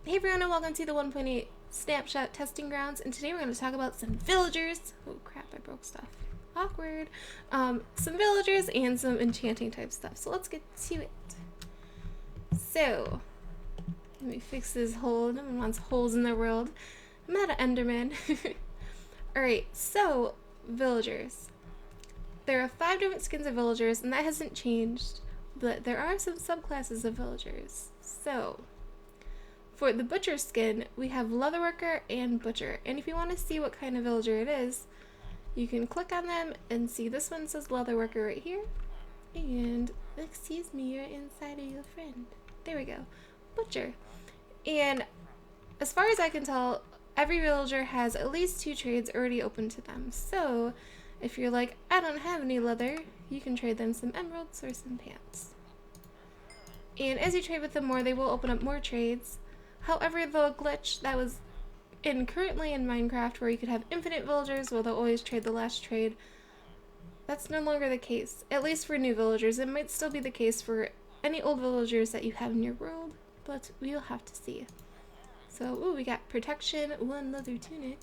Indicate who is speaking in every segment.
Speaker 1: Hey everyone and welcome to the 1.8 Snapshot testing grounds, and today we're going to talk about some villagers. Oh crap, I broke stuff. Awkward. Some villagers and some enchanting type stuff. So let's get to it. So, let me fix this hole. No one wants holes in their world. I'm not an Enderman. Alright, so villagers. There are 5 different skins of villagers, and that hasn't changed, but there are some subclasses of villagers. So, for the butcher skin, we have leatherworker and butcher. And if you want to see what kind of villager it is, you can click on them and see this one says leatherworker right here. And, excuse me, you're inside of your friend. There we go. Butcher. And as far as I can tell, every villager has at least 2 trades already open to them. So, if you're like, I don't have any leather, you can trade them some emeralds or some pants. And as you trade with them more, they will open up more trades. However, the glitch that was currently in Minecraft where you could have infinite villagers, well, they'll always trade the last trade, that's no longer the case. At least for new villagers. It might still be the case for any old villagers that you have in your world, but we'll have to see. So, ooh, we got protection, 1 leather tunic.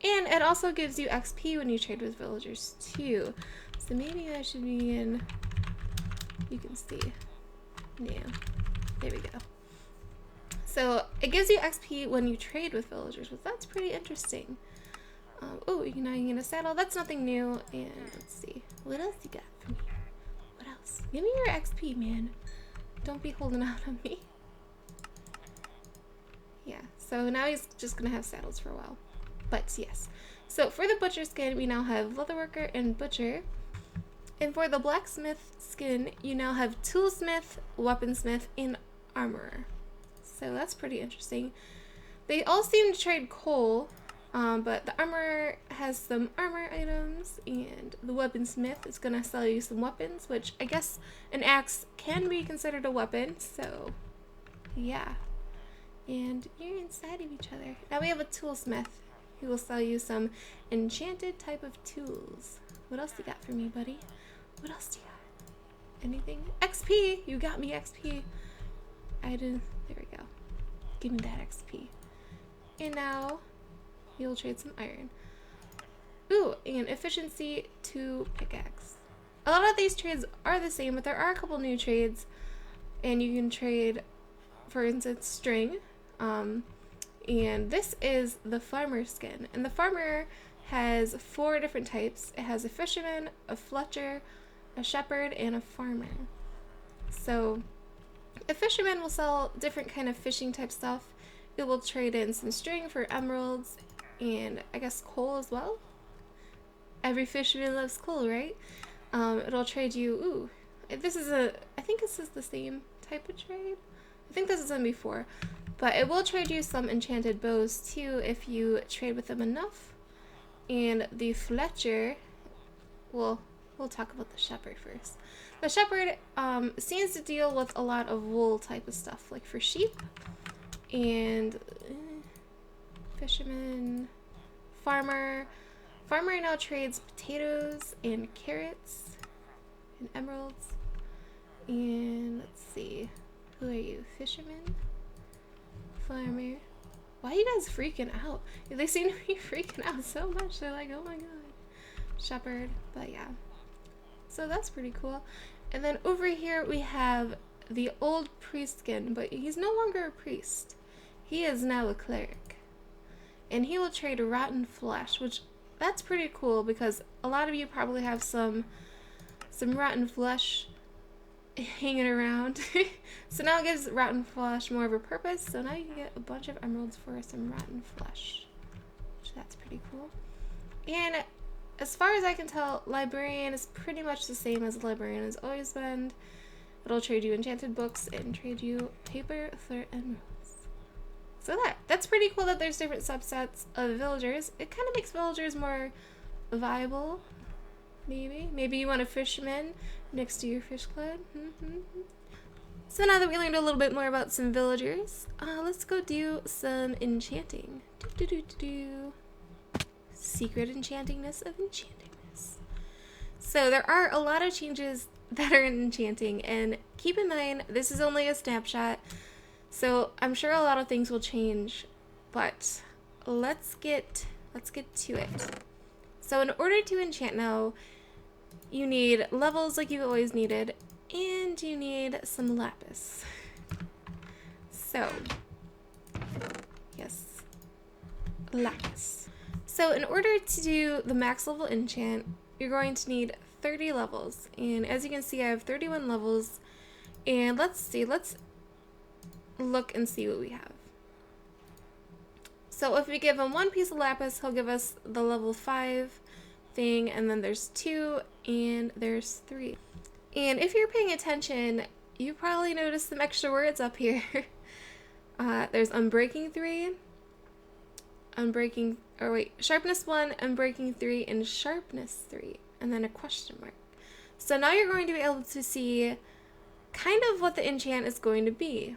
Speaker 1: And it also gives you XP when you trade with villagers too. So maybe I should be in, you can see, yeah, there we go. So it gives you XP when you trade with villagers, but that's pretty interesting. Oh, now you can get a saddle. That's nothing new. And let's see, what else you got for me? What else? Give me your XP, man. Don't be holding out on me. Yeah, so now he's just gonna have saddles for a while. But yes, so for the butcher skin, we now have leatherworker and butcher. And for the blacksmith skin, you now have toolsmith, weaponsmith, and armorer. So that's pretty interesting. They all seem to trade coal, but the armorer has some armor items, and the weaponsmith is going to sell you some weapons, which I guess an axe can be considered a weapon, so yeah. And you're inside of each other. Now we have a toolsmith. He will sell you some enchanted type of tools. What else you got for me, buddy? What else do you got? Anything? XP! You got me XP. I didn't. There we go. Give me that XP. And now you'll trade some iron. Ooh, and efficiency 2 pickaxe. A lot of these trades are the same, but there are a couple new trades. And you can trade, for instance, string. And this is the farmer skin. And the farmer has 4 different types. It has a fisherman, a fletcher, a shepherd, and a farmer. So a fisherman will sell different kind of fishing type stuff. It will trade in some string for emeralds and I guess coal as well. Every fisherman loves coal, right? It'll trade you, ooh, I think this is the same type of trade. I think this is done before. But it will trade you some enchanted bows too if you trade with them enough. And the fletcher, well, we'll talk about the shepherd first. The shepherd seems to deal with a lot of wool type of stuff, like for sheep. And fisherman, farmer. Farmer now trades potatoes and carrots and emeralds. And let's see, who are you? Fisherman, farmer. Why are you guys freaking out? They seem to be freaking out so much. They're like, oh my god. Shepherd, but yeah. So that's pretty cool. And then over here we have the old priest skin, but he's no longer a priest. He is now a cleric. And he will trade rotten flesh, which that's pretty cool because a lot of you probably have some rotten flesh hanging around. So now it gives rotten flesh more of a purpose. So now you can get a bunch of emeralds for some rotten flesh, which that's pretty cool. And as far as I can tell, librarian is pretty much the same as librarian has always been. It'll trade you enchanted books and trade you paper for emeralds. So that's pretty cool that there's different subsets of villagers. It kind of makes villagers more viable, maybe. Maybe you want a fisherman next to your fish clan. So now that we learned a little bit more about some villagers, let's go do some enchanting. Secret enchantingness of enchantingness. So there are a lot of changes that are in enchanting, and keep in mind this is only a snapshot, So I'm sure a lot of things will change, but let's get to it. So in order to enchant now, you need levels like you've always needed, and you need some lapis. So, yes, lapis. So in order to do the max level enchant, you're going to need 30 levels. And as you can see, I have 31 levels. And let's look and see what we have. So if we give him one piece of lapis, he'll give us the level 5 thing, and then there's 2 and there's 3. And if you're paying attention, you probably noticed some extra words up here. There's unbreaking 3, sharpness 1, unbreaking 3, and sharpness 3, and then a question mark. So now you're going to be able to see kind of what the enchant is going to be.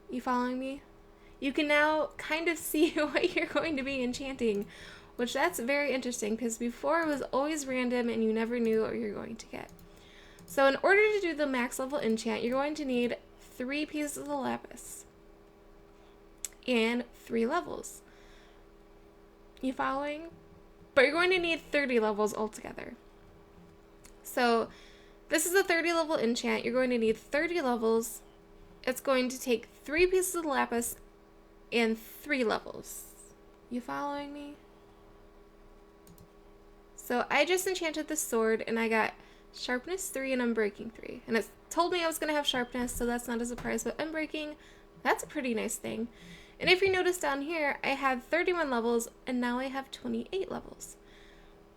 Speaker 1: You following me? You can now kind of see what you're going to be enchanting, which that's very interesting because before it was always random and you never knew what you're going to get. So in order to do the max level enchant, you're going to need 3 pieces of lapis and 3 levels. You following? But you're going to need 30 levels altogether. So this is a 30 level enchant. You're going to need 30 levels. It's going to take 3 pieces of lapis and 3 levels. You following me? So I just enchanted this sword and I got sharpness 3 and unbreaking 3. And it told me I was going to have sharpness, so that's not a surprise. But unbreaking, that's a pretty nice thing. And if you notice down here, I had 31 levels and now I have 28 levels.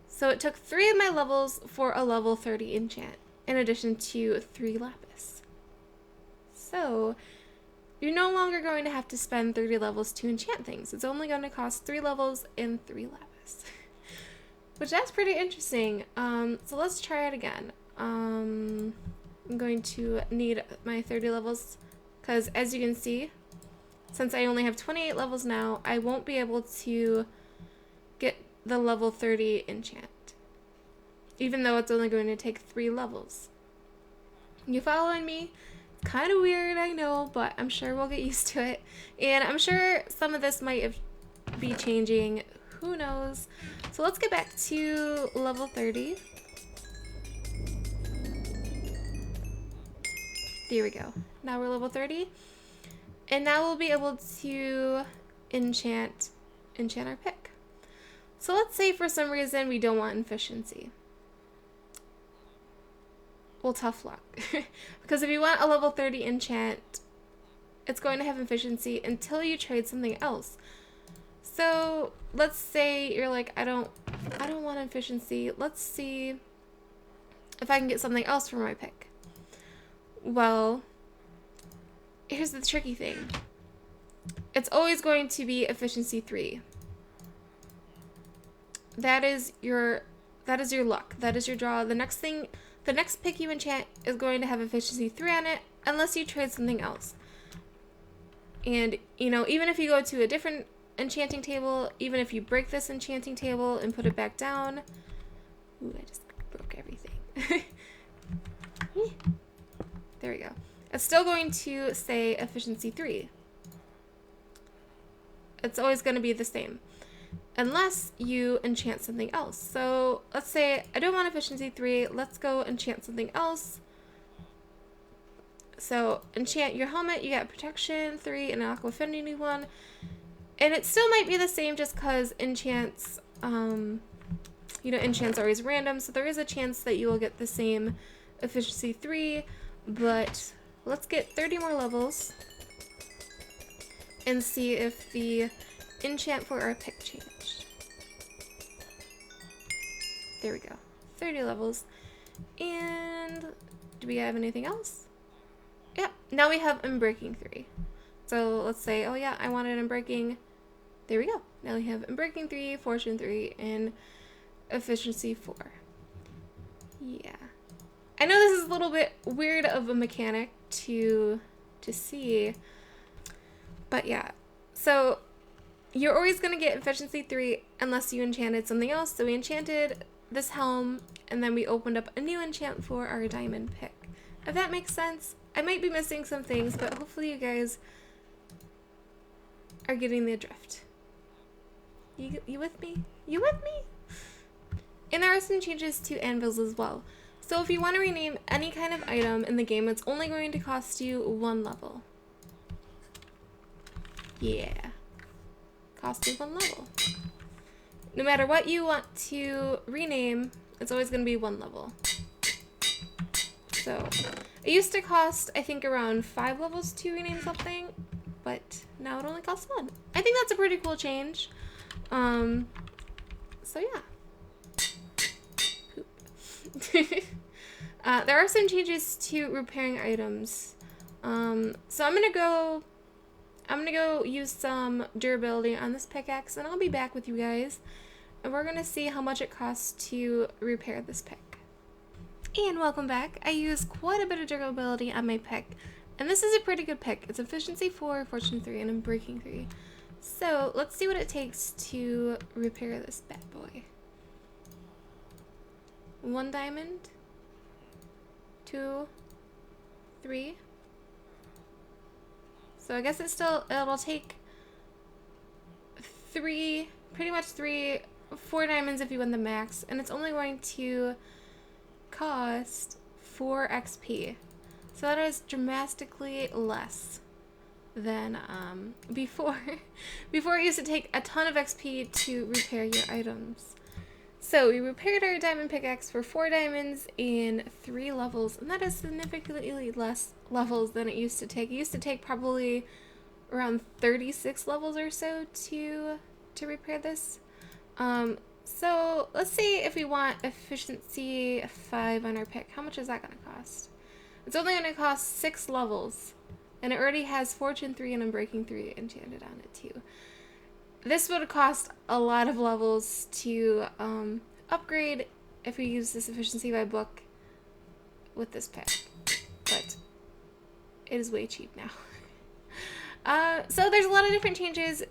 Speaker 1: So it took 3 of my levels for a level 30 enchant, in addition to 3 lapis. So you're no longer going to have to spend 30 levels to enchant things. It's only going to cost 3 levels and 3 lapis. Which that's pretty interesting. So let's try it again. I'm going to need my 30 levels because as you can see, since I only have 28 levels now, I won't be able to get the level 30 enchant. Even though it's only going to take 3 levels. You following me? Kind of weird, I know, but I'm sure we'll get used to it. And I'm sure some of this might be changing. Who knows? So let's get back to level 30. There we go. Now we're level 30. And now we'll be able to enchant our pick. So let's say for some reason we don't want efficiency. Well, tough luck. Because if you want a level 30 enchant, it's going to have efficiency until you trade something else. So let's say you're like, I don't want efficiency. Let's see if I can get something else for my pick. Well, here's the tricky thing. It's always going to be efficiency 3. That is your luck. That is your draw. The next pick you enchant is going to have efficiency 3 on it, unless you trade something else. And, you know, even if you go to a different enchanting table, even if you break this enchanting table and put it back down. Ooh, I just broke everything. There we go. It's still going to say efficiency 3. It's always going to be the same. Unless you enchant something else. So let's say I don't want efficiency 3. Let's go enchant something else. So enchant your helmet. You get protection 3 and an aqua affinity 1. And it still might be the same just because enchants, enchants are always random. So there is a chance that you will get the same efficiency 3. But let's get 30 more levels and see if the enchant for our pick changed. There we go. 30 levels. And do we have anything else? Yeah, now we have unbreaking 3. So let's say, oh yeah, I wanted unbreaking. There we go. Now we have unbreaking 3, fortune 3, and efficiency 4. Yeah. I know this is a little bit weird of a mechanic to see, but yeah. So you're always going to get efficiency 3 unless you enchanted something else. So we enchanted this helm, and then we opened up a new enchant for our diamond pick. If that makes sense, I might be missing some things, but hopefully you guys are getting the drift. You with me? You with me? And there are some changes to anvils as well. So if you want to rename any kind of item in the game, it's only going to cost you 1 level. Yeah. Cost you 1 level. No matter what you want to rename, it's always going to be 1 level. So it used to cost, I think, around 5 levels to rename something, but now it only costs 1. I think that's a pretty cool change. So yeah. There are some changes to repairing items. So I'm gonna go use some durability on this pickaxe, and I'll be back with you guys, and we're gonna see how much it costs to repair this pick. And welcome back. I used quite a bit of durability on my pick, and this is a pretty good pick. It's efficiency 4, fortune 3, and unbreaking 3. So let's see what it takes to repair this bad boy. 1 diamond, 2, 3. So I guess it'll take 3, pretty much 4 diamonds if you win the max, and it's only going to cost 4 XP. So that is dramatically less than before. Before it used to take a ton of XP to repair your items. So we repaired our diamond pickaxe for 4 diamonds in 3 levels, and that is significantly less levels than it used to take. It used to take probably around 36 levels or so to repair this. So let's see if we want efficiency 5 on our pick. How much is that going to cost? It's only going to cost 6 levels, and it already has fortune 3 and unbreaking 3 enchanted on it too. This would cost a lot of levels to upgrade if we use this efficiency by book with this pick, but it is way cheap now. So there's a lot of different changes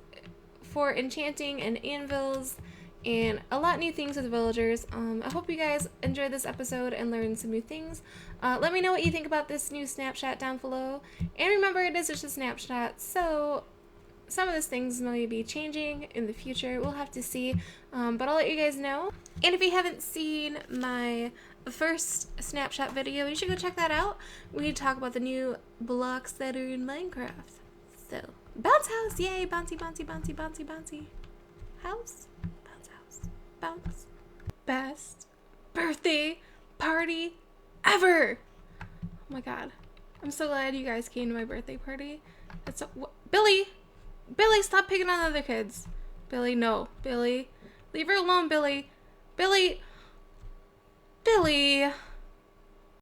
Speaker 1: for enchanting and anvils, and a lot new things with villagers. I hope you guys enjoyed this episode and learned some new things. Let me know what you think about this new snapshot down below, and remember, it is just a snapshot, so some of those things may be changing in the future. We'll have to see, but I'll let you guys know. And if you haven't seen my first snapshot video, you should go check that out. We talk about the new blocks that are in Minecraft. So, bounce house, yay, bouncy, bouncy, bouncy, bouncy, bouncy. House, bounce house, bounce. Best birthday party ever! Oh my god. I'm so glad you guys came to my birthday party. It's so, Billy, stop picking on other kids. Billy, no. Billy. Leave her alone, Billy. Billy.